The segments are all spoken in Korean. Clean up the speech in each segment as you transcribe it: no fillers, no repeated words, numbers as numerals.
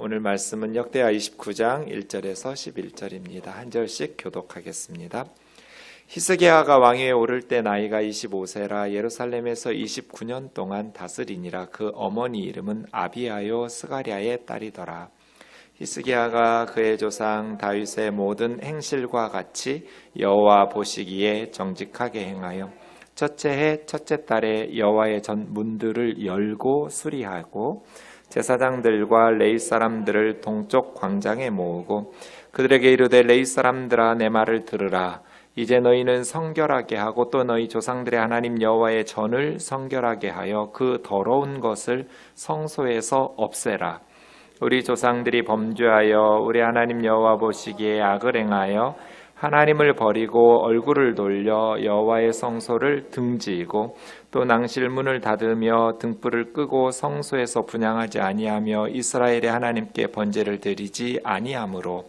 오늘 말씀은 역대하 29장 1절에서 11절입니다. 한 절씩 교독하겠습니다. 히스기야가 왕위에 오를 때 나이가 25세라 예루살렘에서 29년 동안 다스리니라. 그 어머니 이름은 아비아요 스가랴의 딸이더라. 히스기야가 그의 조상 다윗의 모든 행실과 같이 여호와 보시기에 정직하게 행하여 첫째 해 첫째 달에 여호와의 전 문들을 열고 수리하고 제사장들과 레위 사람들을 동쪽 광장에 모으고 그들에게 이르되 레위 사람들아 내 말을 들으라. 이제 너희는 성결하게 하고 또 너희 조상들의 하나님 여호와의 전을 성결하게 하여 그 더러운 것을 성소에서 없애라. 우리 조상들이 범죄하여 우리 하나님 여호와 보시기에 악을 행하여 하나님을 버리고 얼굴을 돌려 여호와의 성소를 등지고 또 낭실문을 닫으며 등불을 끄고 성소에서 분향하지 아니하며 이스라엘의 하나님께 번제를 드리지 아니하므로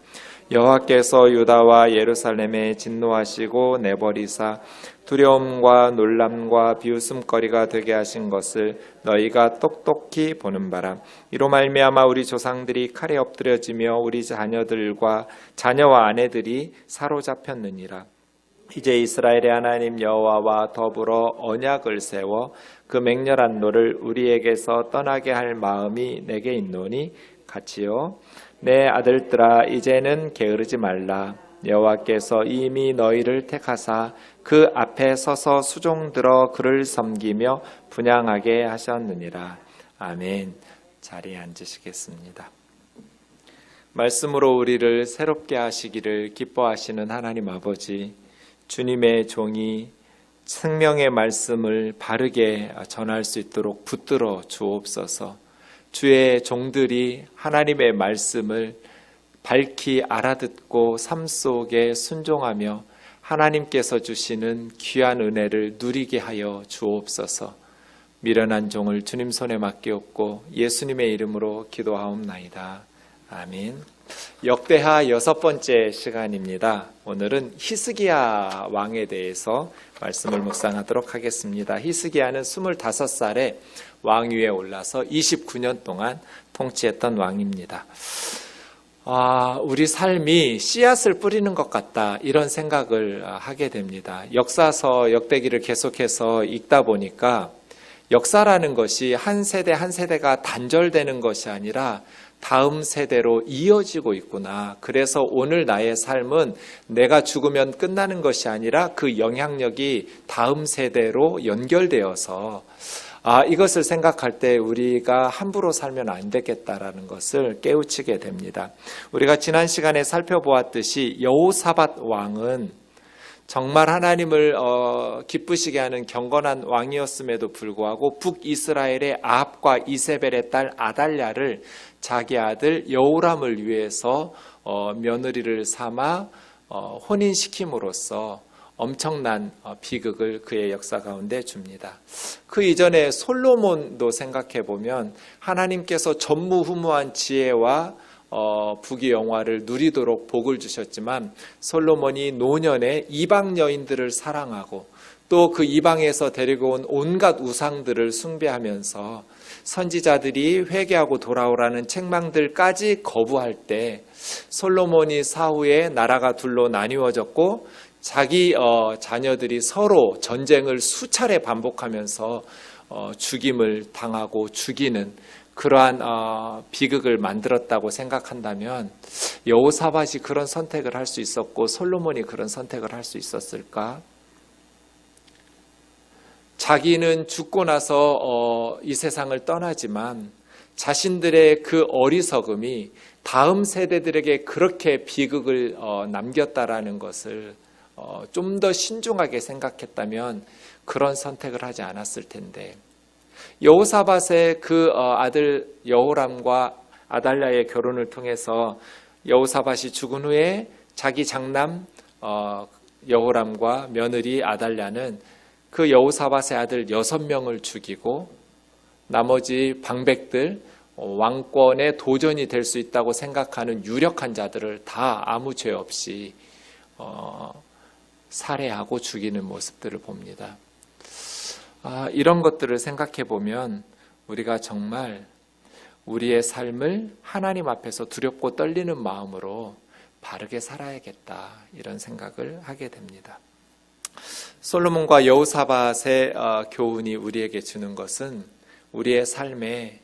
여호와께서 유다와 예루살렘에 진노하시고 내버리사 두려움과 놀람과 비웃음거리가 되게 하신 것을 너희가 똑똑히 보는 바라. 이로 말미암아 우리 조상들이 칼에 엎드려지며 우리 자녀들과 자녀와 아내들이 사로잡혔느니라. 이제 이스라엘의 하나님 여호와와 더불어 언약을 세워 그 맹렬한 노를 우리에게서 떠나게 할 마음이 내게 있노니 같이요. 내 아들들아 이제는 게으르지 말라. 여호와께서 이미 너희를 택하사 그 앞에 서서 수종들어 그를 섬기며 분향하게 하셨느니라. 아멘. 자리에 앉으시겠습니다. 말씀으로 우리를 새롭게 하시기를 기뻐하시는 하나님 아버지, 주님의 종이 생명의 말씀을 바르게 전할 수 있도록 붙들어 주옵소서. 주의 종들이 하나님의 말씀을 밝히 알아듣고 삶 속에 순종하며 하나님께서 주시는 귀한 은혜를 누리게 하여 주옵소서. 미련한 종을 주님 손에 맡기옵고 예수님의 이름으로 기도하옵나이다. 아멘. 역대하 6번째 시간입니다. 오늘은 히스기야 왕에 대해서 말씀을 묵상하도록 하겠습니다. 히스기야는 25살에 왕위에 올라서 29년 동안 통치했던 왕입니다. 우리 삶이 씨앗을 뿌리는 것 같다, 이런 생각을 하게 됩니다. 역사서 역대기를 계속해서 읽다 보니까 역사라는 것이 한 세대 한 세대가 단절되는 것이 아니라 다음 세대로 이어지고 있구나. 그래서 오늘 나의 삶은 내가 죽으면 끝나는 것이 아니라 그 영향력이 다음 세대로 연결되어서 이것을 생각할 때 우리가 함부로 살면 안 되겠다라는 것을 깨우치게 됩니다. 우리가 지난 시간에 살펴보았듯이 여호사밧 왕은 정말 하나님을 기쁘시게 하는 경건한 왕이었음에도 불구하고 북이스라엘의 아합과 이세벨의 딸 아달랴를 자기 아들 여호람을 위해서 며느리를 삼아 혼인시킴으로써 엄청난 비극을 그의 역사 가운데 줍니다. 그 이전에 솔로몬도 생각해 보면 하나님께서 전무후무한 지혜와 부귀영화를 누리도록 복을 주셨지만 솔로몬이 노년에 이방 여인들을 사랑하고 또 그 이방에서 데리고 온 온갖 우상들을 숭배하면서 선지자들이 회개하고 돌아오라는 책망들까지 거부할 때 솔로몬이 사후에 나라가 둘로 나뉘어졌고 자기 자녀들이 서로 전쟁을 수차례 반복하면서 죽임을 당하고 죽이는 그러한 비극을 만들었다고 생각한다면 여호사밧이 그런 선택을 할 수 있었고 솔로몬이 그런 선택을 할 수 있었을까? 자기는 죽고 나서 이 세상을 떠나지만 자신들의 그 어리석음이 다음 세대들에게 그렇게 비극을 남겼다라는 것을 좀 더 신중하게 생각했다면 그런 선택을 하지 않았을 텐데, 여호사밧의 그 아들 여호람과 아달랴의 결혼을 통해서 여호사밧이 죽은 후에 자기 장남 여호람과 며느리 아달랴는 그 여호사밧의 아들 6명을 죽이고 나머지 방백들, 왕권의 도전이 될 수 있다고 생각하는 유력한 자들을 다 아무 죄 없이 살해하고 죽이는 모습들을 봅니다. 이런 것들을 생각해 보면 우리가 정말 우리의 삶을 하나님 앞에서 두렵고 떨리는 마음으로 바르게 살아야겠다, 이런 생각을 하게 됩니다. 솔로몬과 여호사밧의 교훈이 우리에게 주는 것은 우리의 삶에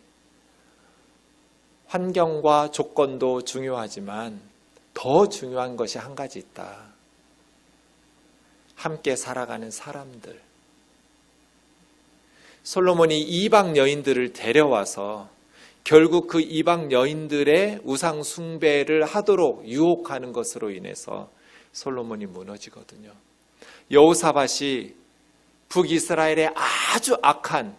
환경과 조건도 중요하지만 더 중요한 것이 한 가지 있다. 함께 살아가는 사람들. 솔로몬이 이방 여인들을 데려와서 결국 그 이방 여인들의 우상 숭배를 하도록 유혹하는 것으로 인해서 솔로몬이 무너지거든요. 여호사밧이 북이스라엘의 아주 악한,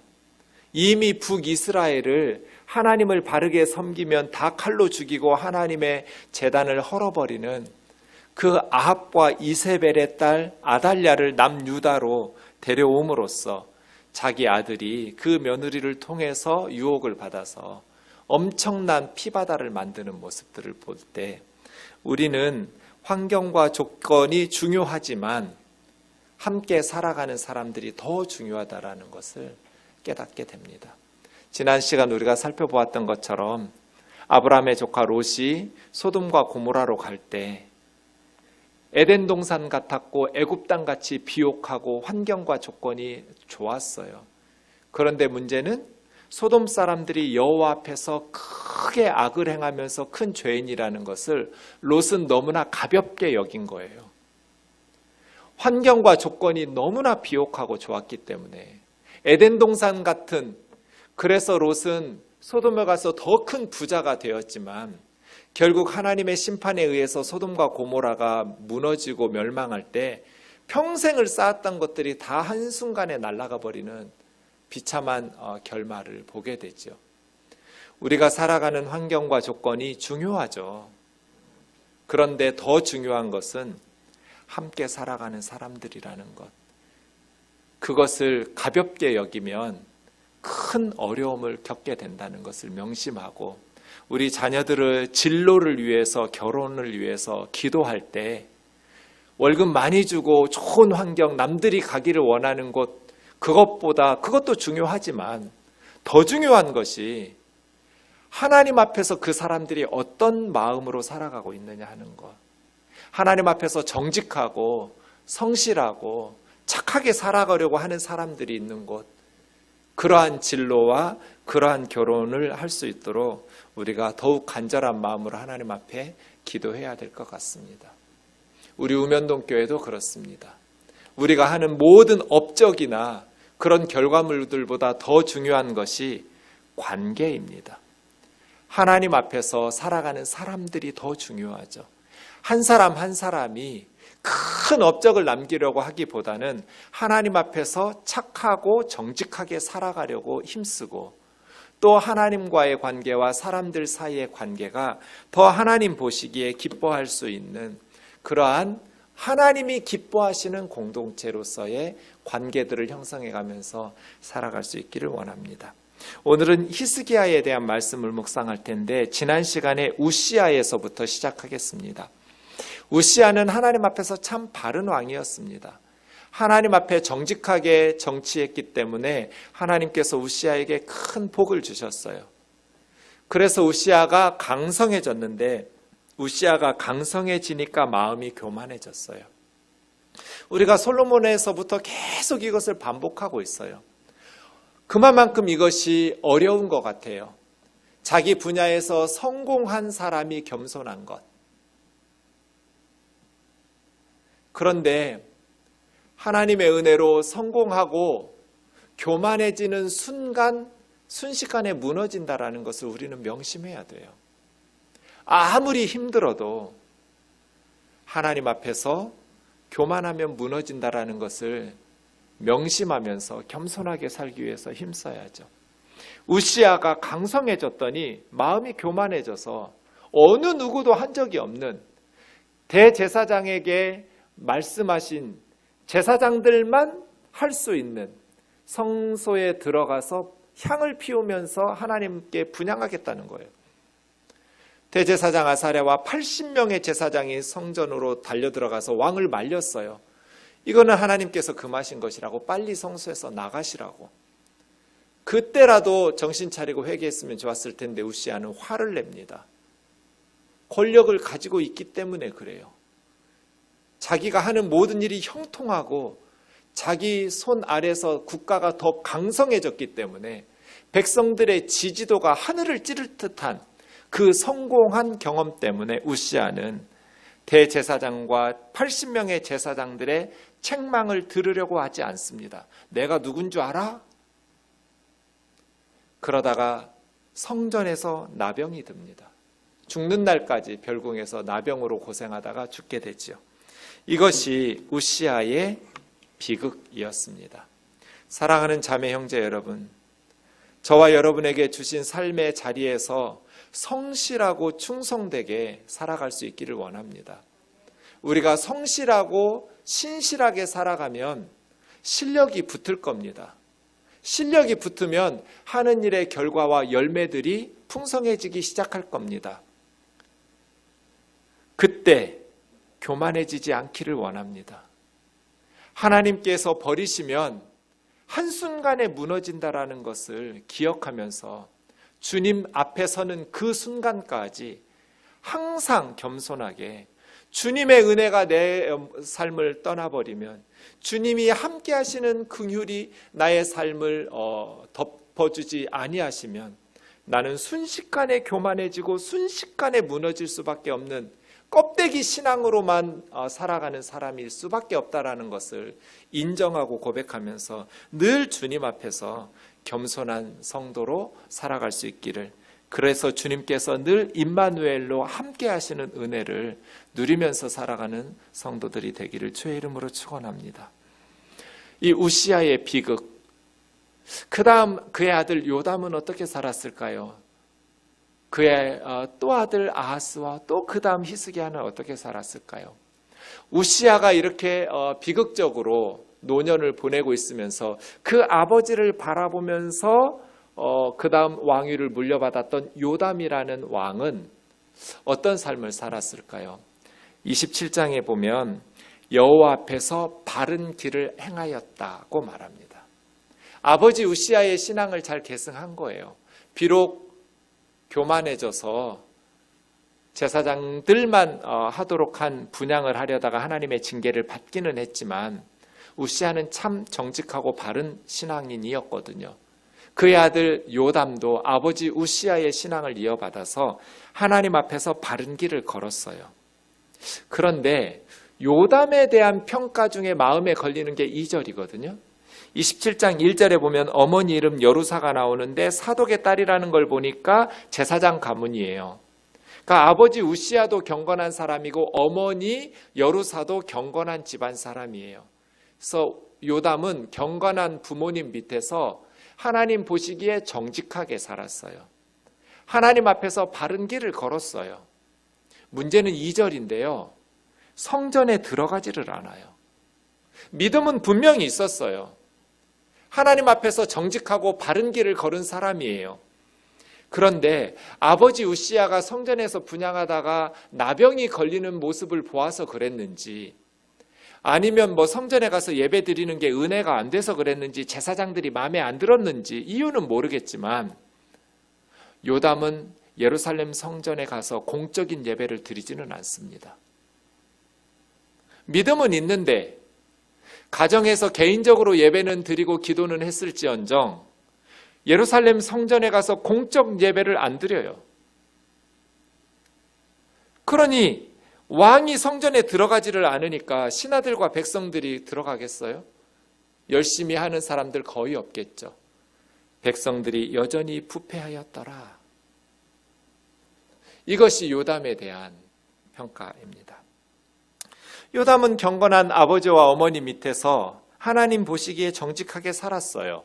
이미 북이스라엘을 하나님을 바르게 섬기면 다 칼로 죽이고 하나님의 제단을 헐어버리는 그 아합과 이세벨의 딸 아달랴를 남유다로 데려옴으로써 자기 아들이 그 며느리를 통해서 유혹을 받아서 엄청난 피바다를 만드는 모습들을 볼 때 우리는 환경과 조건이 중요하지만 함께 살아가는 사람들이 더 중요하다라는 것을 깨닫게 됩니다. 지난 시간 우리가 살펴보았던 것처럼 아브라함의 조카 롯이 소돔과 고모라로 갈 때 에덴 동산 같았고 애굽 땅 같이 비옥하고 환경과 조건이 좋았어요. 그런데 문제는 소돔 사람들이 여호와 앞에서 크게 악을 행하면서 큰 죄인이라는 것을 롯은 너무나 가볍게 여긴 거예요. 환경과 조건이 너무나 비옥하고 좋았기 때문에 에덴 동산 같은, 그래서 롯은 소돔에 가서 더 큰 부자가 되었지만 결국 하나님의 심판에 의해서 소돔과 고모라가 무너지고 멸망할 때 평생을 쌓았던 것들이 다 한순간에 날아가 버리는 비참한 결말을 보게 되죠. 우리가 살아가는 환경과 조건이 중요하죠. 그런데 더 중요한 것은 함께 살아가는 사람들이라는 것. 그것을 가볍게 여기면 큰 어려움을 겪게 된다는 것을 명심하고 우리 자녀들의 진로를 위해서, 결혼을 위해서 기도할 때 월급 많이 주고 좋은 환경, 남들이 가기를 원하는 곳, 그것도 중요하지만 더 중요한 것이 하나님 앞에서 그 사람들이 어떤 마음으로 살아가고 있느냐 하는 것. 하나님 앞에서 정직하고 성실하고 착하게 살아가려고 하는 사람들이 있는 곳, 그러한 진로와 그러한 결혼을 할 수 있도록 우리가 더욱 간절한 마음으로 하나님 앞에 기도해야 될 것 같습니다. 우리 우면동 교회도 그렇습니다. 우리가 하는 모든 업적이나 그런 결과물들보다 더 중요한 것이 관계입니다. 하나님 앞에서 살아가는 사람들이 더 중요하죠. 한 사람 한 사람이 큰 업적을 남기려고 하기보다는 하나님 앞에서 착하고 정직하게 살아가려고 힘쓰고 또 하나님과의 관계와 사람들 사이의 관계가 더 하나님 보시기에 기뻐할 수 있는 그러한 하나님이 기뻐하시는 공동체로서의 관계들을 형성해가면서 살아갈 수 있기를 원합니다. 오늘은 히스기야에 대한 말씀을 묵상할 텐데 지난 시간에 우시야에서부터 시작하겠습니다. 우시야는 하나님 앞에서 참 바른 왕이었습니다. 하나님 앞에 정직하게 정치했기 때문에 하나님께서 우시야에게 큰 복을 주셨어요. 그래서 우시야가 강성해졌는데 우시야가 강성해지니까 마음이 교만해졌어요. 우리가 솔로몬에서부터 계속 이것을 반복하고 있어요. 그만큼 이것이 어려운 것 같아요. 자기 분야에서 성공한 사람이 겸손한 것. 그런데 하나님의 은혜로 성공하고 교만해지는 순식간에 무너진다라는 것을 우리는 명심해야 돼요. 아무리 힘들어도 하나님 앞에서 교만하면 무너진다라는 것을 명심하면서 겸손하게 살기 위해서 힘써야죠. 우시야가 강성해졌더니 마음이 교만해져서 어느 누구도 한 적이 없는 대제사장에게 말씀하신 제사장들만 할 수 있는 성소에 들어가서 향을 피우면서 하나님께 분향하겠다는 거예요. 대제사장 아사랴와 80명의 제사장이 성전으로 달려들어가서 왕을 말렸어요. 이거는 하나님께서 금하신 것이라고, 빨리 성소에서 나가시라고. 그때라도 정신 차리고 회개했으면 좋았을 텐데 우시아는 화를 냅니다. 권력을 가지고 있기 때문에 그래요. 자기가 하는 모든 일이 형통하고 자기 손 아래서 국가가 더 강성해졌기 때문에 백성들의 지지도가 하늘을 찌를 듯한 그 성공한 경험 때문에 우시아는 대제사장과 80명의 제사장들의 책망을 들으려고 하지 않습니다. 내가 누군 줄 알아? 그러다가 성전에서 나병이 듭니다. 죽는 날까지 별궁에서 나병으로 고생하다가 죽게 되지요. 이것이 우시아의 비극이었습니다. 사랑하는 자매 형제 여러분, 저와 여러분에게 주신 삶의 자리에서 성실하고 충성되게 살아갈 수 있기를 원합니다. 우리가 성실하고 신실하게 살아가면 실력이 붙을 겁니다. 실력이 붙으면 하는 일의 결과와 열매들이 풍성해지기 시작할 겁니다. 그때 교만해지지 않기를 원합니다. 하나님께서 버리시면 한순간에 무너진다라는 것을 기억하면서 주님 앞에 서는 그 순간까지 항상 겸손하게 주님의 은혜가 내 삶을 떠나버리면 주님이 함께 하시는 긍휼이 나의 삶을 덮어주지 아니하시면 나는 순식간에 교만해지고 순식간에 무너질 수밖에 없는 껍데기 신앙으로만 살아가는 사람일 수밖에 없다라는 것을 인정하고 고백하면서 늘 주님 앞에서 겸손한 성도로 살아갈 수 있기를, 그래서 주님께서 늘 임마누엘로 함께 하시는 은혜를 누리면서 살아가는 성도들이 되기를 주의 이름으로 축원합니다. 이 우시아의 비극, 그 다음 그의 아들 요담은 어떻게 살았을까요? 그의 또 아들 아하스와 또 그 다음 히스기야는 어떻게 살았을까요? 우시아가 이렇게 비극적으로 노년을 보내고 있으면서 그 아버지를 바라보면서 그 다음 왕위를 물려받았던 요담이라는 왕은 어떤 삶을 살았을까요? 27장에 보면 여호와 앞에서 바른 길을 행하였다고 말합니다. 아버지 우시아의 신앙을 잘 계승한 거예요. 비록 교만해져서 제사장들만 하도록 한 분향을 하려다가 하나님의 징계를 받기는 했지만 우시아는 참 정직하고 바른 신앙인이었거든요. 그의 아들 요담도 아버지 우시아의 신앙을 이어받아서 하나님 앞에서 바른 길을 걸었어요. 그런데 요담에 대한 평가 중에 마음에 걸리는 게 2절이거든요. 27장 1절에 보면 어머니 이름 여루사가 나오는데 사독의 딸이라는 걸 보니까 제사장 가문이에요. 그러니까 아버지 우시아도 경건한 사람이고 어머니 여루사도 경건한 집안 사람이에요. 그래서 요담은 경건한 부모님 밑에서 하나님 보시기에 정직하게 살았어요. 하나님 앞에서 바른 길을 걸었어요. 문제는 2절인데요. 성전에 들어가지를 않아요. 믿음은 분명히 있었어요. 하나님 앞에서 정직하고 바른 길을 걸은 사람이에요. 그런데 아버지 우시아가 성전에서 분향하다가 나병이 걸리는 모습을 보아서 그랬는지, 아니면 성전에 가서 예배 드리는 게 은혜가 안 돼서 그랬는지, 제사장들이 마음에 안 들었는지 이유는 모르겠지만 요담은 예루살렘 성전에 가서 공적인 예배를 드리지는 않습니다. 믿음은 있는데 가정에서 개인적으로 예배는 드리고 기도는 했을지언정 예루살렘 성전에 가서 공적 예배를 안 드려요. 그러니 왕이 성전에 들어가지를 않으니까 신하들과 백성들이 들어가겠어요? 열심히 하는 사람들 거의 없겠죠. 백성들이 여전히 부패하였더라. 이것이 요담에 대한 평가입니다. 요담은 경건한 아버지와 어머니 밑에서 하나님 보시기에 정직하게 살았어요.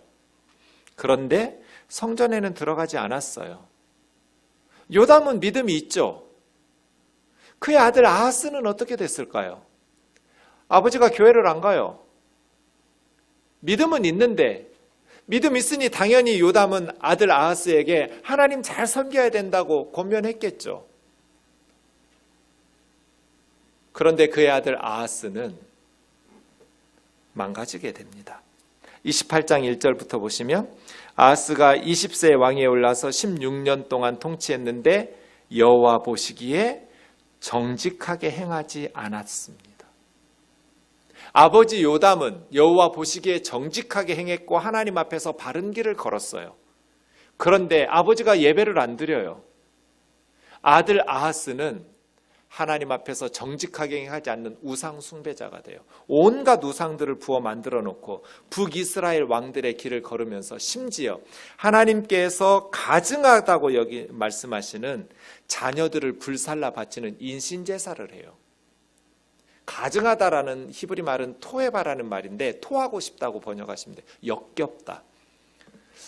그런데 성전에는 들어가지 않았어요. 요담은 믿음이 있죠. 그의 아들 아하스는 어떻게 됐을까요? 아버지가 교회를 안 가요. 믿음은 있는데, 믿음 있으니 당연히 요담은 아들 아하스에게 하나님 잘 섬겨야 된다고 권면했겠죠. 그런데 그의 아들 아하스는 망가지게 됩니다. 28장 1절부터 보시면 아하스가 20세에 왕위에 올라서 16년 동안 통치했는데 여호와 보시기에 정직하게 행하지 않았습니다. 아버지 요담은 여호와 보시기에 정직하게 행했고 하나님 앞에서 바른 길을 걸었어요. 그런데 아버지가 예배를 안 드려요. 아들 아하스는 하나님 앞에서 정직하게 행하지 않는 우상 숭배자가 돼요. 온갖 우상들을 부어 만들어 놓고 북이스라엘 왕들의 길을 걸으면서 심지어 하나님께서 가증하다고 여기 말씀하시는 자녀들을 불살라 바치는 인신제사를 해요. 가증하다라는 히브리 말은 토해바라는 말인데 토하고 싶다고 번역하시면 돼요. 역겹다.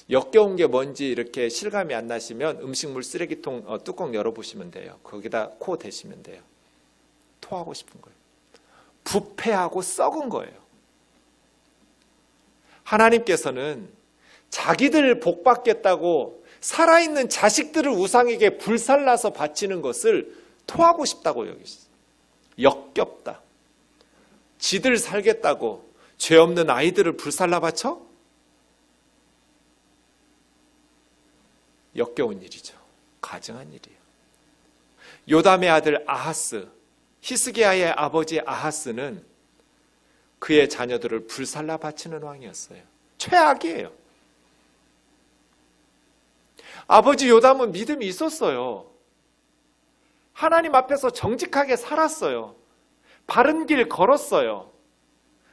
역겨운 게 뭔지 이렇게 실감이 안 나시면 음식물 쓰레기통 뚜껑 열어보시면 돼요. 거기다 코 대시면 돼요. 토하고 싶은 거예요. 부패하고 썩은 거예요. 하나님께서는 자기들 복 받겠다고 살아있는 자식들을 우상에게 불살라서 바치는 것을 토하고 싶다고 여기시죠. 역겹다. 지들 살겠다고 죄 없는 아이들을 불살라 바쳐? 역겨운 일이죠. 가증한 일이에요. 요담의 아들 아하스, 히스기야의 아버지 아하스는 그의 자녀들을 불살라 바치는 왕이었어요. 최악이에요. 아버지 요담은 믿음이 있었어요. 하나님 앞에서 정직하게 살았어요. 바른 길 걸었어요.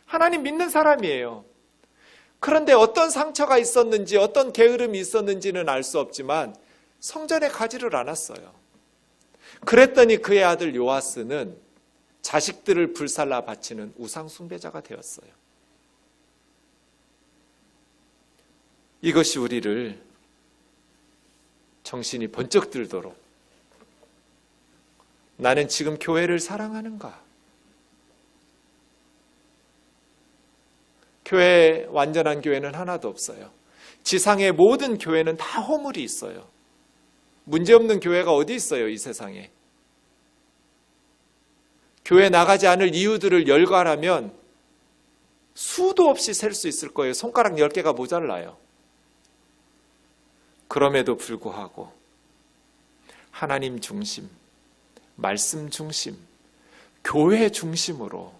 하나님 믿는 사람이에요. 그런데 어떤 상처가 있었는지 어떤 게으름이 있었는지는 알 수 없지만 성전에 가지를 않았어요. 그랬더니 그의 아들 요아스는 자식들을 불살라 바치는 우상 숭배자가 되었어요. 이것이 우리를 정신이 번쩍 들도록 나는 지금 교회를 사랑하는가? 교회, 완전한 교회는 하나도 없어요. 지상의 모든 교회는 다 허물이 있어요. 문제없는 교회가 어디 있어요, 이 세상에. 교회 나가지 않을 이유들을 열거하라면 수도 없이 셀 수 있을 거예요. 손가락 10개가 모자라요. 그럼에도 불구하고 하나님 중심, 말씀 중심, 교회 중심으로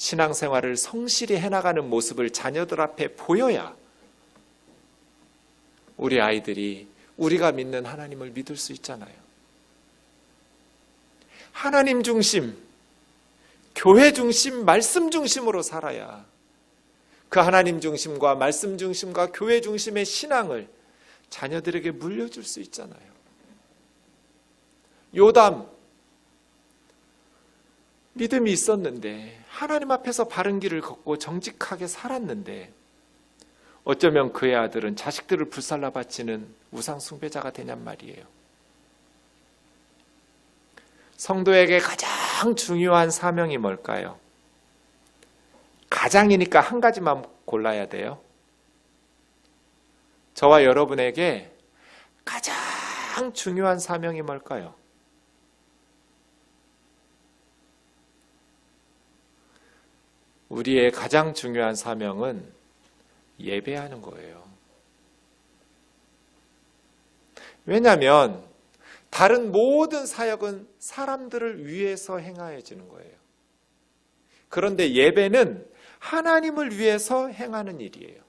신앙생활을 성실히 해나가는 모습을 자녀들 앞에 보여야 우리 아이들이 우리가 믿는 하나님을 믿을 수 있잖아요. 하나님 중심, 교회 중심, 말씀 중심으로 살아야 그 하나님 중심과 말씀 중심과 교회 중심의 신앙을 자녀들에게 물려줄 수 있잖아요. 요담, 믿음이 있었는데 하나님 앞에서 바른 길을 걷고 정직하게 살았는데 어쩌면 그의 아들은 자식들을 불살라 바치는 우상 숭배자가 되냔 말이에요. 성도에게 가장 중요한 사명이 뭘까요? 가장이니까 한 가지만 골라야 돼요. 저와 여러분에게 가장 중요한 사명이 뭘까요? 우리의 가장 중요한 사명은 예배하는 거예요. 왜냐하면 다른 모든 사역은 사람들을 위해서 행하여지는 거예요. 그런데 예배는 하나님을 위해서 행하는 일이에요.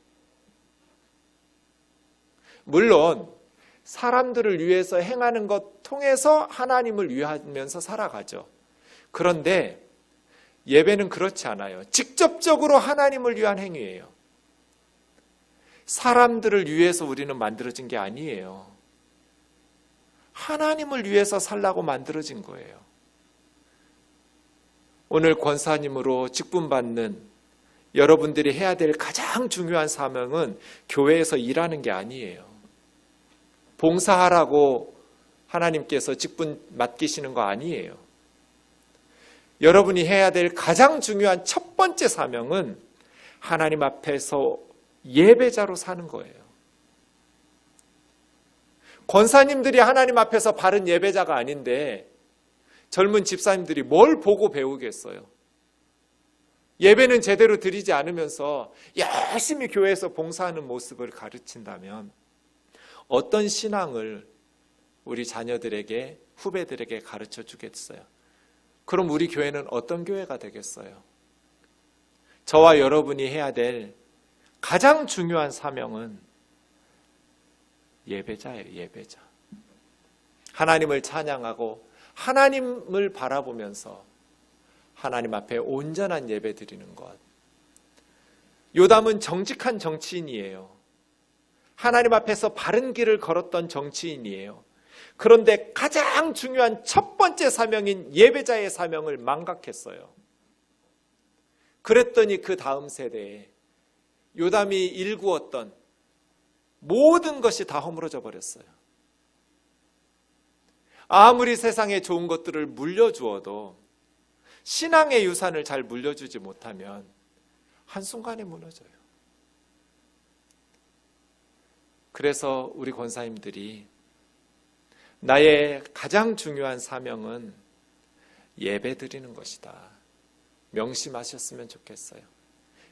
물론 사람들을 위해서 행하는 것 통해서 하나님을 위하면서 살아가죠. 그런데 예배는 그렇지 않아요. 직접적으로 하나님을 위한 행위예요. 사람들을 위해서 우리는 만들어진 게 아니에요. 하나님을 위해서 살라고 만들어진 거예요. 오늘 권사님으로 직분받는 여러분들이 해야 될 가장 중요한 사명은 교회에서 일하는 게 아니에요. 봉사하라고 하나님께서 직분 맡기시는 거 아니에요. 여러분이 해야 될 가장 중요한 첫 번째 사명은 하나님 앞에서 예배자로 사는 거예요. 권사님들이 하나님 앞에서 바른 예배자가 아닌데 젊은 집사님들이 뭘 보고 배우겠어요? 예배는 제대로 드리지 않으면서 열심히 교회에서 봉사하는 모습을 가르친다면 어떤 신앙을 우리 자녀들에게, 후배들에게 가르쳐 주겠어요? 그럼 우리 교회는 어떤 교회가 되겠어요? 저와 여러분이 해야 될 가장 중요한 사명은 예배자예요. 예배자. 하나님을 찬양하고 하나님을 바라보면서 하나님 앞에 온전한 예배 드리는 것. 요담은 정직한 정치인이에요. 하나님 앞에서 바른 길을 걸었던 정치인이에요. 그런데 가장 중요한 첫 번째 사명인 예배자의 사명을 망각했어요. 그랬더니 그 다음 세대에 요담이 일구었던 모든 것이 다 허물어져 버렸어요. 아무리 세상에 좋은 것들을 물려주어도 신앙의 유산을 잘 물려주지 못하면 한순간에 무너져요. 그래서 우리 권사님들이 나의 가장 중요한 사명은 예배 드리는 것이다. 명심하셨으면 좋겠어요.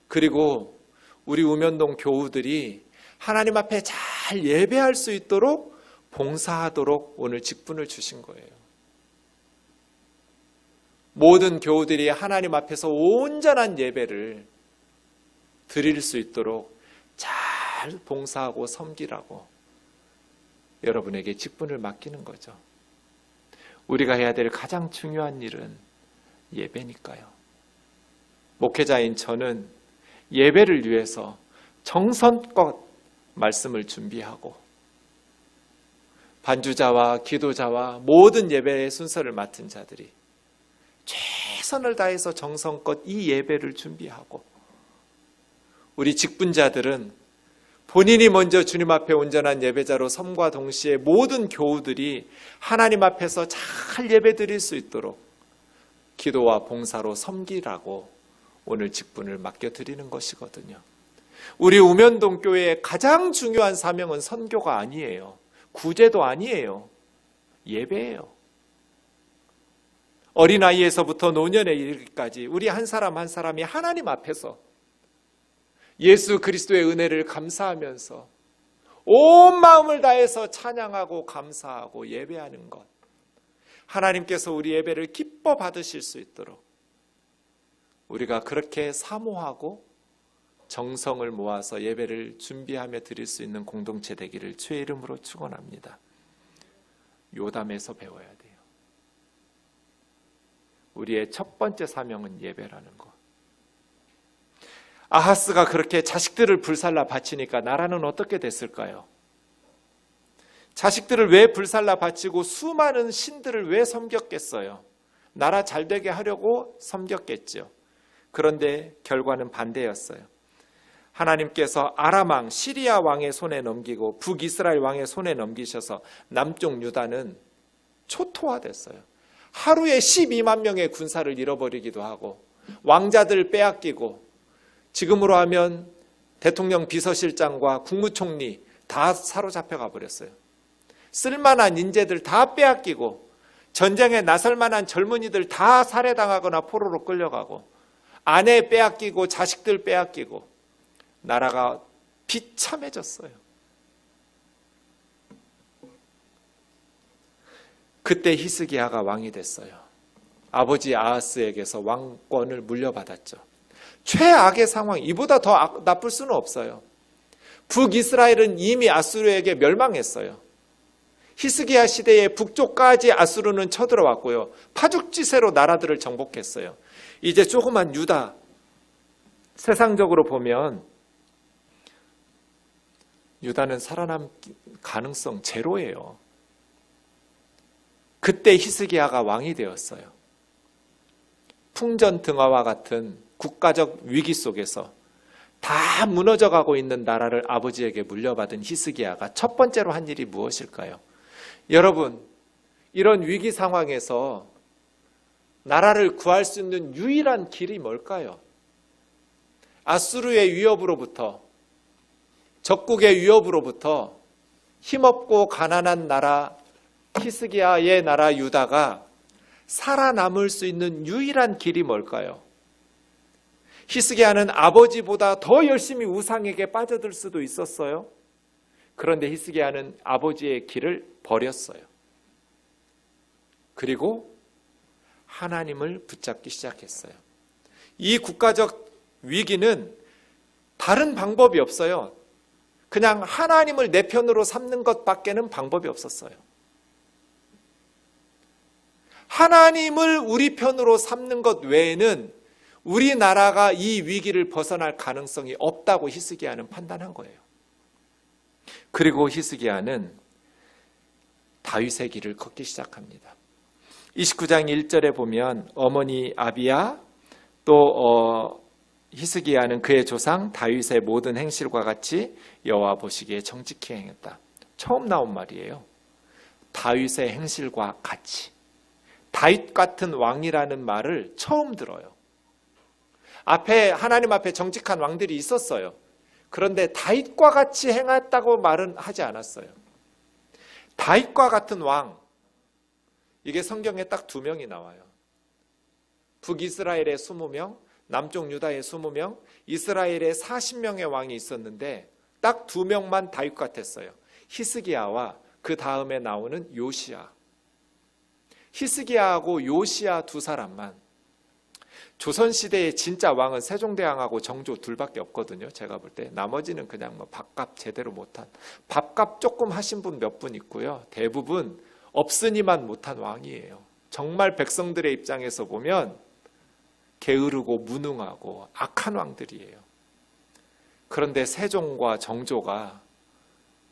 그리고 우리 우면동 교우들이 하나님 앞에 잘 예배할 수 있도록 봉사하도록 오늘 직분을 주신 거예요. 모든 교우들이 하나님 앞에서 온전한 예배를 드릴 수 있도록 잘 봉사하고 섬기라고 여러분에게 직분을 맡기는 거죠. 우리가 해야 될 가장 중요한 일은 예배니까요. 목회자인 저는 예배를 위해서 정성껏 말씀을 준비하고 반주자와 기도자와 모든 예배의 순서를 맡은 자들이 최선을 다해서 정성껏 이 예배를 준비하고 우리 직분자들은 본인이 먼저 주님 앞에 온전한 예배자로 섬과 동시에 모든 교우들이 하나님 앞에서 잘 예배 드릴 수 있도록 기도와 봉사로 섬기라고 오늘 직분을 맡겨드리는 것이거든요. 우리 우면동 교회의 가장 중요한 사명은 선교가 아니에요. 구제도 아니에요. 예배예요. 어린아이에서부터 노년에 이르기까지 우리 한 사람 한 사람이 하나님 앞에서 예수 그리스도의 은혜를 감사하면서 온 마음을 다해서 찬양하고 감사하고 예배하는 것. 하나님께서 우리 예배를 기뻐 받으실 수 있도록 우리가 그렇게 사모하고 정성을 모아서 예배를 준비하며 드릴 수 있는 공동체 되기를 주의 이름으로 축원합니다. 요담에서 배워야 돼요. 우리의 첫 번째 사명은 예배라는 것. 아하스가 그렇게 자식들을 불살라 바치니까 나라는 어떻게 됐을까요? 자식들을 왜 불살라 바치고 수많은 신들을 왜 섬겼겠어요? 나라 잘 되게 하려고 섬겼겠죠. 그런데 결과는 반대였어요. 하나님께서 아람 왕 시리아 왕의 손에 넘기고 북이스라엘 왕의 손에 넘기셔서 남쪽 유다는 초토화됐어요. 하루에 12만 명의 군사를 잃어버리기도 하고 왕자들 빼앗기고 지금으로 하면 대통령 비서실장과 국무총리 다 사로잡혀 가버렸어요. 쓸만한 인재들 다 빼앗기고 전쟁에 나설 만한 젊은이들 다 살해당하거나 포로로 끌려가고 아내 빼앗기고 자식들 빼앗기고 나라가 비참해졌어요. 그때 히스기야가 왕이 됐어요. 아버지 아하스에게서 왕권을 물려받았죠. 최악의 상황, 이보다 더 나쁠 수는 없어요. 북이스라엘은 이미 아수르에게 멸망했어요. 히스기야 시대에 북쪽까지 아수르는 쳐들어왔고요. 파죽지세로 나라들을 정복했어요. 이제 조그만 유다, 세상적으로 보면 유다는 살아남을 가능성 제로예요. 그때 히스기야가 왕이 되었어요. 풍전등화와 같은 국가적 위기 속에서 다 무너져가고 있는 나라를 아버지에게 물려받은 히스기야가 첫 번째로 한 일이 무엇일까요? 여러분, 이런 위기 상황에서 나라를 구할 수 있는 유일한 길이 뭘까요? 아수르의 위협으로부터, 적국의 위협으로부터 힘없고 가난한 나라 히스기야의 나라 유다가 살아남을 수 있는 유일한 길이 뭘까요? 히스기야는 아버지보다 더 열심히 우상에게 빠져들 수도 있었어요. 그런데 히스기야는 아버지의 길을 버렸어요. 그리고 하나님을 붙잡기 시작했어요. 이 국가적 위기는 다른 방법이 없어요. 그냥 하나님을 내 편으로 삼는 것밖에는 방법이 없었어요. 하나님을 우리 편으로 삼는 것 외에는 우리나라가 이 위기를 벗어날 가능성이 없다고 히스기야는 판단한 거예요. 그리고 히스기야는 다윗의 길을 걷기 시작합니다. 29장 1절에 보면 어머니 아비야 또 히스기야는 그의 조상 다윗의 모든 행실과 같이 여호와 보시기에 정직히 행했다. 처음 나온 말이에요. 다윗의 행실과 같이. 다윗 같은 왕이라는 말을 처음 들어요. 앞에 하나님 앞에 정직한 왕들이 있었어요. 그런데 다윗과 같이 행했다고 말은 하지 않았어요. 다윗과 같은 왕, 이게 성경에 딱 2명이 나와요. 북이스라엘의 20명, 남쪽 유다의 20명, 이스라엘에 40명의 왕이 있었는데 딱 2명만 다윗 같았어요. 히스기야와 그 다음에 나오는 요시야. 히스기야하고 요시야 2사람만. 조선시대의 진짜 왕은 세종대왕하고 정조 2밖에 없거든요. 제가 볼 때. 나머지는 그냥 밥값 제대로 못한, 밥값 조금 하신 분 몇 분 있고요. 대부분 없으니만 못한 왕이에요. 정말 백성들의 입장에서 보면 게으르고 무능하고 악한 왕들이에요. 그런데 세종과 정조가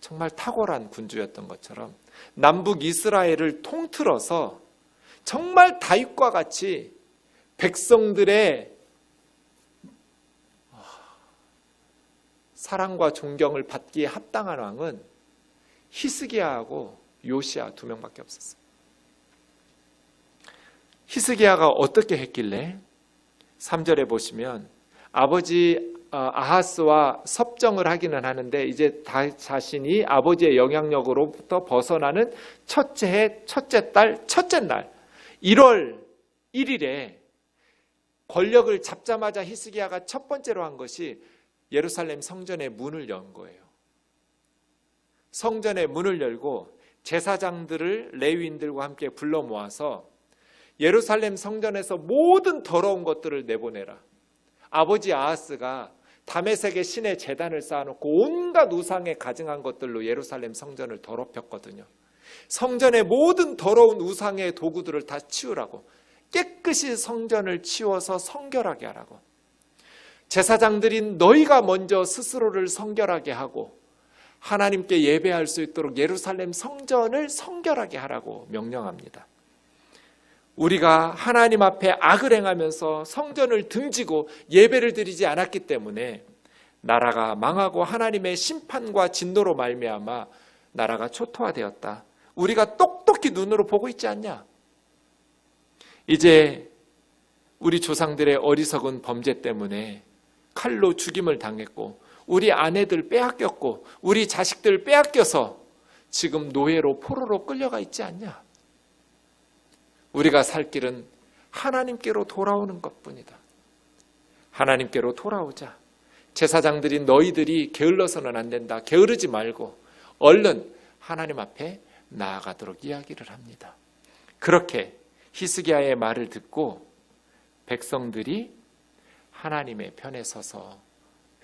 정말 탁월한 군주였던 것처럼 남북 이스라엘을 통틀어서 정말 다윗과 같이 백성들의 사랑과 존경을 받기에 합당한 왕은 히스기야하고 요시야 2명밖에 없었어요. 히스기야가 어떻게 했길래 3절에 보시면 아버지 아하스와 섭정을 하기는 하는데 이제 자신이 아버지의 영향력으로부터 벗어나는 첫째 해, 첫째 달, 첫째 날 1월 1일에 권력을 잡자마자 히스기야가 첫 번째로 한 것이 예루살렘 성전의 문을 연 거예요. 성전의 문을 열고 제사장들을 레위인들과 함께 불러 모아서 예루살렘 성전에서 모든 더러운 것들을 내보내라. 아버지 아하스가 다메섹의 신의 제단을 쌓아놓고 온갖 우상에 가증한 것들로 예루살렘 성전을 더럽혔거든요. 성전의 모든 더러운 우상의 도구들을 다 치우라고. 깨끗이 성전을 치워서 성결하게 하라고. 제사장들인 너희가 먼저 스스로를 성결하게 하고 하나님께 예배할 수 있도록 예루살렘 성전을 성결하게 하라고 명령합니다. 우리가 하나님 앞에 악을 행하면서 성전을 등지고 예배를 드리지 않았기 때문에 나라가 망하고 하나님의 심판과 진노로 말미암아 나라가 초토화되었다. 우리가 똑똑히 눈으로 보고 있지 않냐? 이제 우리 조상들의 어리석은 범죄 때문에 칼로 죽임을 당했고 우리 아내들 빼앗겼고 우리 자식들 빼앗겨서 지금 노예로 포로로 끌려가 있지 않냐? 우리가 살 길은 하나님께로 돌아오는 것뿐이다. 하나님께로 돌아오자. 제사장들인 너희들이 게을러서는 안 된다. 게으르지 말고 얼른 하나님 앞에 나아가도록 이야기를 합니다. 그렇게 히스기야의 말을 듣고 백성들이 하나님의 편에 서서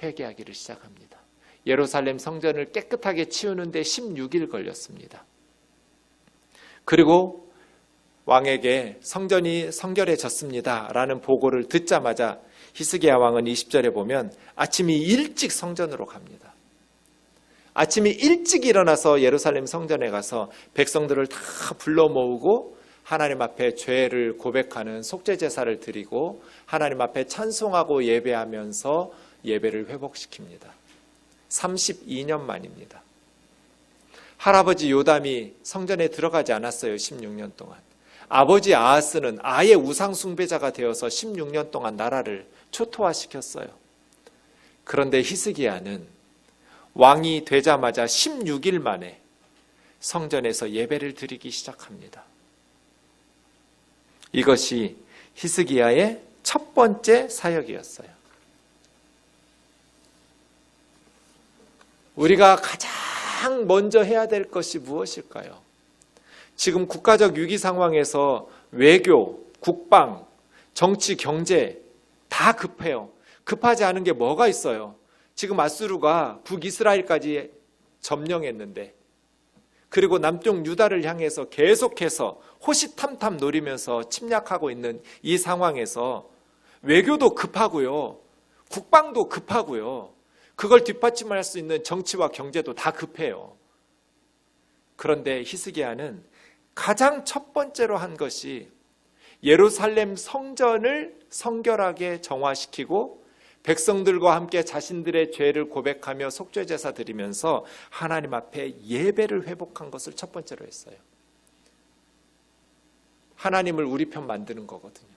회개하기를 시작합니다. 예루살렘 성전을 깨끗하게 치우는데 16일 걸렸습니다. 그리고 왕에게 성전이 성결해졌습니다 라는 보고를 듣자마자 히스기야 왕은 20절에 보면 아침이 일찍 성전으로 갑니다. 아침이 일찍 일어나서 예루살렘 성전에 가서 백성들을 다 불러 모으고 하나님 앞에 죄를 고백하는 속죄 제사를 드리고 하나님 앞에 찬송하고 예배하면서 예배를 회복시킵니다. 32년 만입니다. 할아버지 요담이 성전에 들어가지 않았어요. 16년 동안. 아버지 아하스는 아예 우상 숭배자가 되어서 16년 동안 나라를 초토화시켰어요. 그런데 히스기야는 왕이 되자마자 16일 만에 성전에서 예배를 드리기 시작합니다. 이것이 히스기야의 첫 번째 사역이었어요. 우리가 가장 먼저 해야 될 것이 무엇일까요? 지금 국가적 위기 상황에서 외교, 국방, 정치, 경제 다 급해요. 급하지 않은 게 뭐가 있어요? 지금 아수르가 북이스라엘까지 점령했는데, 그리고 남쪽 유다를 향해서 계속해서 호시탐탐 노리면서 침략하고 있는 이 상황에서 외교도 급하고요, 국방도 급하고요, 그걸 뒷받침할 수 있는 정치와 경제도 다 급해요. 그런데 히스기야는 가장 첫 번째로 한 것이 예루살렘 성전을 성결하게 정화시키고 백성들과 함께 자신들의 죄를 고백하며 속죄제사 드리면서 하나님 앞에 예배를 회복한 것을 첫 번째로 했어요. 하나님을 우리 편 만드는 거거든요.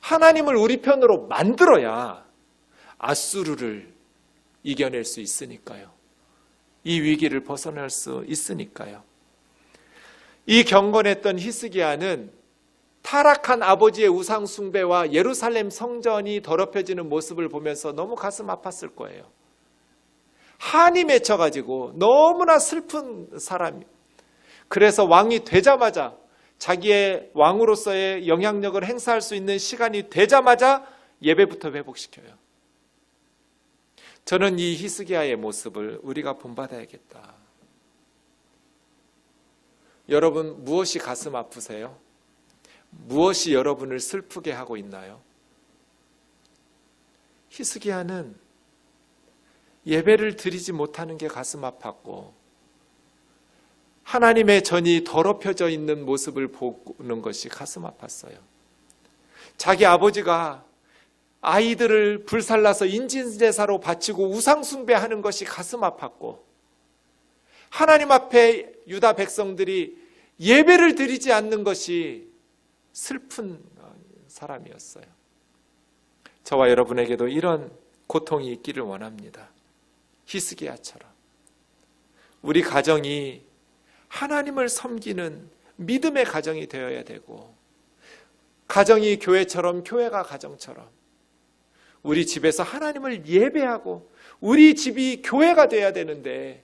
하나님을 우리 편으로 만들어야 아수르를 이겨낼 수 있으니까요. 이 위기를 벗어날 수 있으니까요. 이 경건했던 히스기야는 타락한 아버지의 우상 숭배와 예루살렘 성전이 더럽혀지는 모습을 보면서 너무 가슴 아팠을 거예요. 한이 맺혀가지고 너무나 슬픈 사람이. 그래서 왕이 되자마자, 자기의 왕으로서의 영향력을 행사할 수 있는 시간이 되자마자 예배부터 회복시켜요. 저는 이 히스기야의 모습을 우리가 본받아야겠다. 여러분, 무엇이 가슴 아프세요? 무엇이 여러분을 슬프게 하고 있나요? 히스기야는 예배를 드리지 못하는 게 가슴 아팠고, 하나님의 전이 더럽혀져 있는 모습을 보는 것이 가슴 아팠어요. 자기 아버지가 아이들을 불살라서 인진제사로 바치고 우상숭배하는 것이 가슴 아팠고, 하나님 앞에 유다 백성들이 예배를 드리지 않는 것이 슬픈 사람이었어요. 저와 여러분에게도 이런 고통이 있기를 원합니다. 히스기야처럼 우리 가정이 하나님을 섬기는 믿음의 가정이 되어야 되고, 가정이 교회처럼, 교회가 가정처럼 우리 집에서 하나님을 예배하고 우리 집이 교회가 되어야 되는데,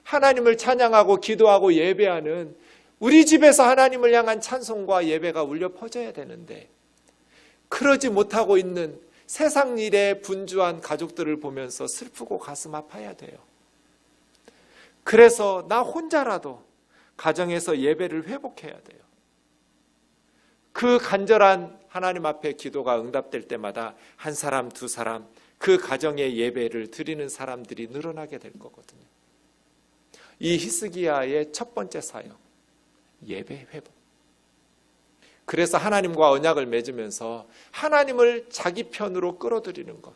하나님을 찬양하고 기도하고 예배하는 우리 집에서 하나님을 향한 찬송과 예배가 울려 퍼져야 되는데, 그러지 못하고 있는 세상 일에 분주한 가족들을 보면서 슬프고 가슴 아파야 돼요. 그래서 나 혼자라도 가정에서 예배를 회복해야 돼요. 그 간절한 하나님 앞에 기도가 응답될 때마다 한 사람, 두 사람, 그 가정의 예배를 드리는 사람들이 늘어나게 될 거거든요. 이 히스기야의 첫 번째 사역, 예배 회복. 그래서 하나님과 언약을 맺으면서 하나님을 자기 편으로 끌어들이는 것,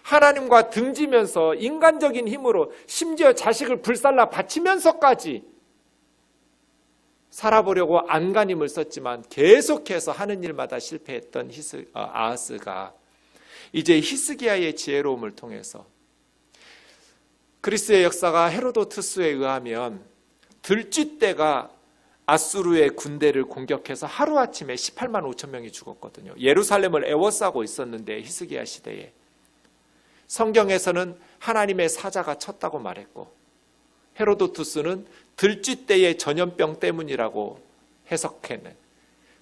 하나님과 등지면서 인간적인 힘으로 심지어 자식을 불살라 바치면서까지 살아보려고 안간힘을 썼지만 계속해서 하는 일마다 실패했던 아하스가 이제 히스기야의 지혜로움을 통해서, 그리스의 역사가 헤로도투스에 의하면 들쥐떼가 아수르의 군대를 공격해서 하루아침에 18만 5천 명이 죽었거든요. 예루살렘을 에워싸고 있었는데, 히스기야 시대에. 성경에서는 하나님의 사자가 쳤다고 말했고, 헤로도투스는 들쥐떼의 전염병 때문이라고 해석해낸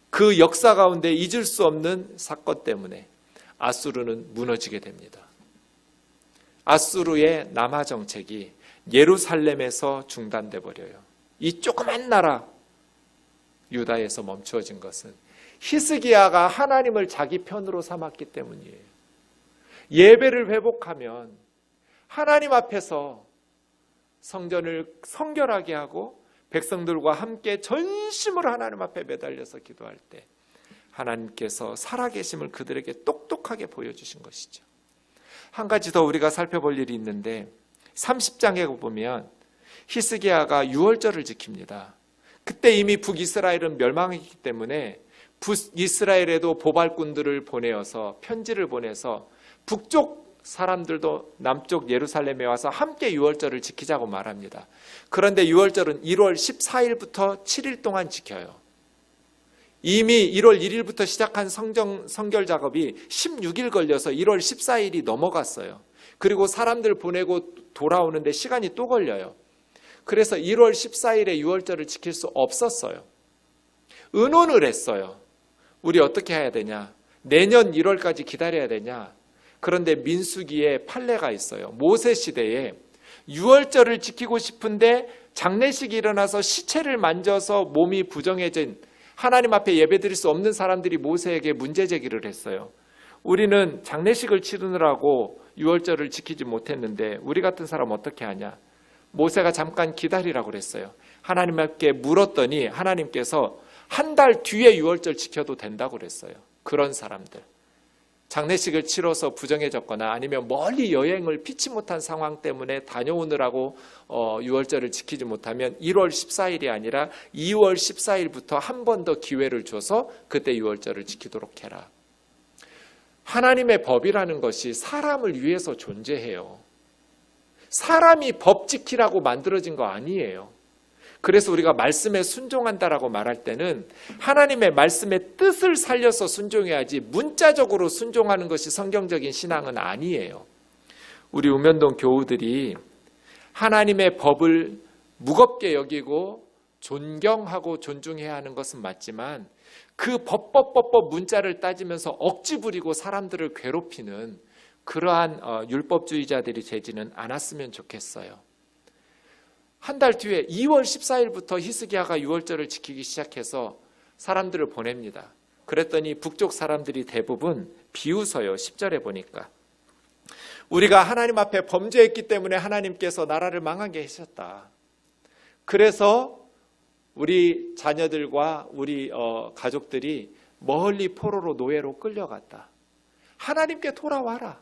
그 역사 가운데 잊을 수 없는 사건 때문에 아수르는 무너지게 됩니다. 아수르의 남하 정책이 예루살렘에서 중단돼 버려요. 이 조그만 나라 유다에서 멈추어진 것은 히스기야가 하나님을 자기 편으로 삼았기 때문이에요. 예배를 회복하면 하나님 앞에서 성전을 성결하게 하고 백성들과 함께 전심으로 하나님 앞에 매달려서 기도할 때 하나님께서 살아계심을 그들에게 똑똑하게 보여주신 것이죠. 한 가지 더 우리가 살펴볼 일이 있는데, 30장에 보면 히스기야가 유월절을 지킵니다. 그때 이미 북이스라엘은 멸망했기 때문에 북이스라엘에도 보발꾼들을 보내어서, 편지를 보내서 북쪽 사람들도 남쪽 예루살렘에 와서 함께 유월절을 지키자고 말합니다. 그런데 유월절은 1월 14일부터 7일 동안 지켜요. 이미 1월 1일부터 시작한 성결 작업이 16일 걸려서 1월 14일이 넘어갔어요. 그리고 사람들 보내고 돌아오는데 시간이 또 걸려요. 그래서 1월 14일에 유월절을 지킬 수 없었어요. 의논을 했어요. 우리 어떻게 해야 되냐? 내년 1월까지 기다려야 되냐? 그런데 민수기에 판례가 있어요. 모세 시대에 유월절을 지키고 싶은데 장례식이 일어나서 시체를 만져서 몸이 부정해진 하나님 앞에 예배드릴 수 없는 사람들이 모세에게 문제 제기를 했어요. 우리는 장례식을 치르느라고 유월절을 지키지 못했는데 우리 같은 사람 어떻게 하냐? 모세가 잠깐 기다리라고 그랬어요. 하나님께 물었더니 하나님께서 한 달 뒤에 유월절 지켜도 된다고 그랬어요. 그런 사람들. 장례식을 치러서 부정해졌거나 아니면 멀리 여행을 피치 못한 상황 때문에 다녀오느라고 유월절을 지키지 못하면 1월 14일이 아니라 2월 14일부터 한 번 더 기회를 줘서 그때 유월절을 지키도록 해라. 하나님의 법이라는 것이 사람을 위해서 존재해요. 사람이 법 지키라고 만들어진 거 아니에요. 그래서 우리가 말씀에 순종한다라고 말할 때는 하나님의 말씀의 뜻을 살려서 순종해야지 문자적으로 순종하는 것이 성경적인 신앙은 아니에요. 우리 우면동 교우들이 하나님의 법을 무겁게 여기고 존경하고 존중해야 하는 것은 맞지만 그 법 문자를 따지면서 억지 부리고 사람들을 괴롭히는 그러한 율법주의자들이 되지는 않았으면 좋겠어요. 한 달 뒤에 2월 14일부터 히스기야가 유월절을 지키기 시작해서 사람들을 보냅니다. 그랬더니 북쪽 사람들이 대부분 비웃어요. 10절에 보니까. 우리가 하나님 앞에 범죄했기 때문에 하나님께서 나라를 망하게 하셨다. 그래서 우리 자녀들과 우리 가족들이 멀리 포로로 노예로 끌려갔다. 하나님께 돌아와라.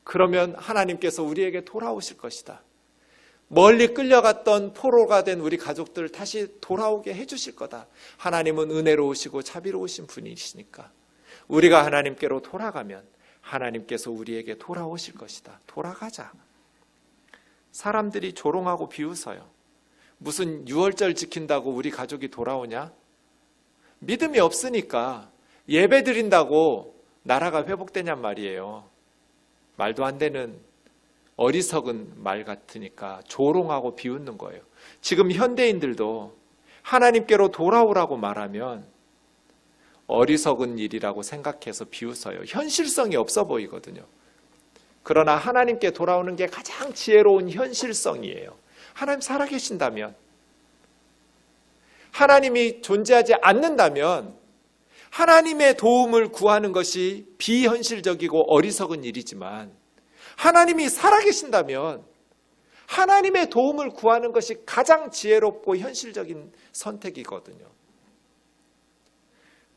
그러면 하나님께서 우리에게 돌아오실 것이다. 멀리 끌려갔던 포로가 된 우리 가족들 다시 돌아오게 해주실 거다. 하나님은 은혜로우시고 자비로우신 분이시니까 우리가 하나님께로 돌아가면 하나님께서 우리에게 돌아오실 것이다. 돌아가자. 사람들이 조롱하고 비웃어요. 무슨 유월절 지킨다고 우리 가족이 돌아오냐? 믿음이 없으니까 예배 드린다고 나라가 회복되냔 말이에요. 말도 안 되는 어리석은 말 같으니까 조롱하고 비웃는 거예요. 지금 현대인들도 하나님께로 돌아오라고 말하면 어리석은 일이라고 생각해서 비웃어요. 현실성이 없어 보이거든요. 그러나 하나님께 돌아오는 게 가장 지혜로운 현실성이에요. 하나님 살아계신다면, 하나님이 존재하지 않는다면 하나님의 도움을 구하는 것이 비현실적이고 어리석은 일이지만 하나님이 살아계신다면 하나님의 도움을 구하는 것이 가장 지혜롭고 현실적인 선택이거든요.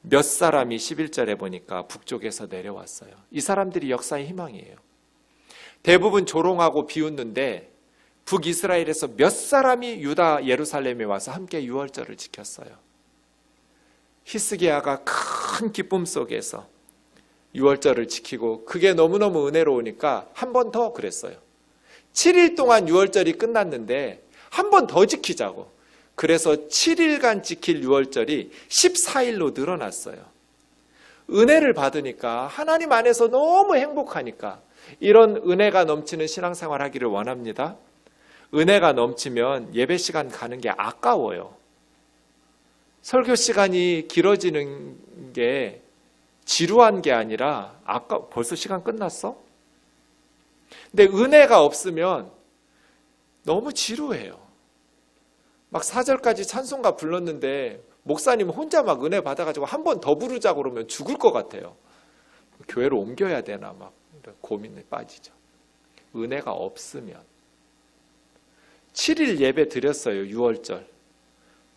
몇 사람이 11절에 보니까 북쪽에서 내려왔어요. 이 사람들이 역사의 희망이에요. 대부분 조롱하고 비웃는데 북이스라엘에서 몇 사람이 유다 예루살렘에 와서 함께 유월절을 지켰어요. 히스기야가 큰 기쁨 속에서 유월절을 지키고 그게 너무너무 은혜로우니까 한 번 더 그랬어요. 7일 동안 유월절이 끝났는데 한 번 더 지키자고. 그래서 7일간 지킬 유월절이 14일로 늘어났어요. 은혜를 받으니까 하나님 안에서 너무 행복하니까 이런 은혜가 넘치는 신앙생활 하기를 원합니다. 은혜가 넘치면 예배 시간 가는 게 아까워요. 설교 시간이 길어지는 게 지루한 게 아니라 벌써 시간 끝났어? 근데 은혜가 없으면 너무 지루해요. 막 4절까지 찬송가 불렀는데 목사님 혼자 막 은혜 받아가지고 한 번 더 부르자고 그러면 죽을 것 같아요. 교회로 옮겨야 되나 막 고민에 빠지죠. 은혜가 없으면. 7일 예배 드렸어요. 유월절.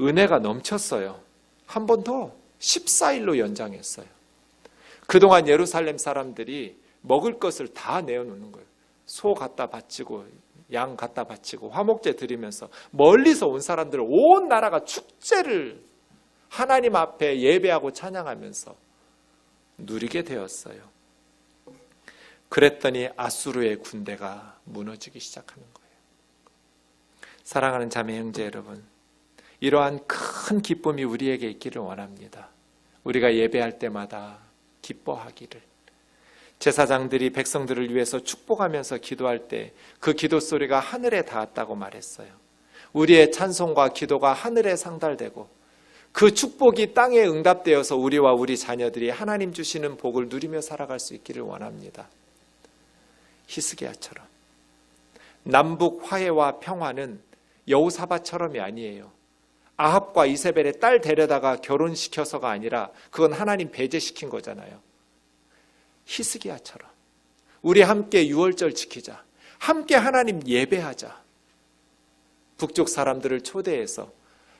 은혜가 넘쳤어요. 한 번 더 14일로 연장했어요. 그동안 예루살렘 사람들이 먹을 것을 다 내어놓는 거예요. 소 갖다 바치고 양 갖다 바치고 화목제 드리면서 멀리서 온 사람들 온 나라가 축제를 하나님 앞에 예배하고 찬양하면서 누리게 되었어요. 그랬더니 아수르의 군대가 무너지기 시작하는 거예요. 사랑하는 자매 형제 여러분, 이러한 큰 기쁨이 우리에게 있기를 원합니다. 우리가 예배할 때마다 기뻐하기를, 제사장들이 백성들을 위해서 축복하면서 기도할 때 그 기도 소리가 하늘에 닿았다고 말했어요. 우리의 찬송과 기도가 하늘에 상달되고 그 축복이 땅에 응답되어서 우리와 우리 자녀들이 하나님 주시는 복을 누리며 살아갈 수 있기를 원합니다. 히스기야처럼. 남북 화해와 평화는 여호사밧처럼이 아니에요. 아합과 이세벨의 딸 데려다가 결혼시켜서가 아니라 그건 하나님 배제시킨 거잖아요. 히스기야처럼 우리 함께 유월절 지키자. 함께 하나님 예배하자. 북쪽 사람들을 초대해서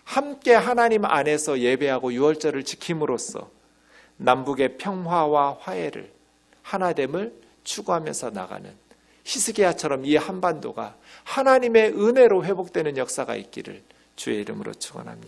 함께 하나님 안에서 예배하고 유월절을 지킴으로써 남북의 평화와 화해를, 하나됨을 추구하면서 나가는 히스기야처럼 이 한반도가 하나님의 은혜로 회복되는 역사가 있기를 주의 이름으로 축원합니다.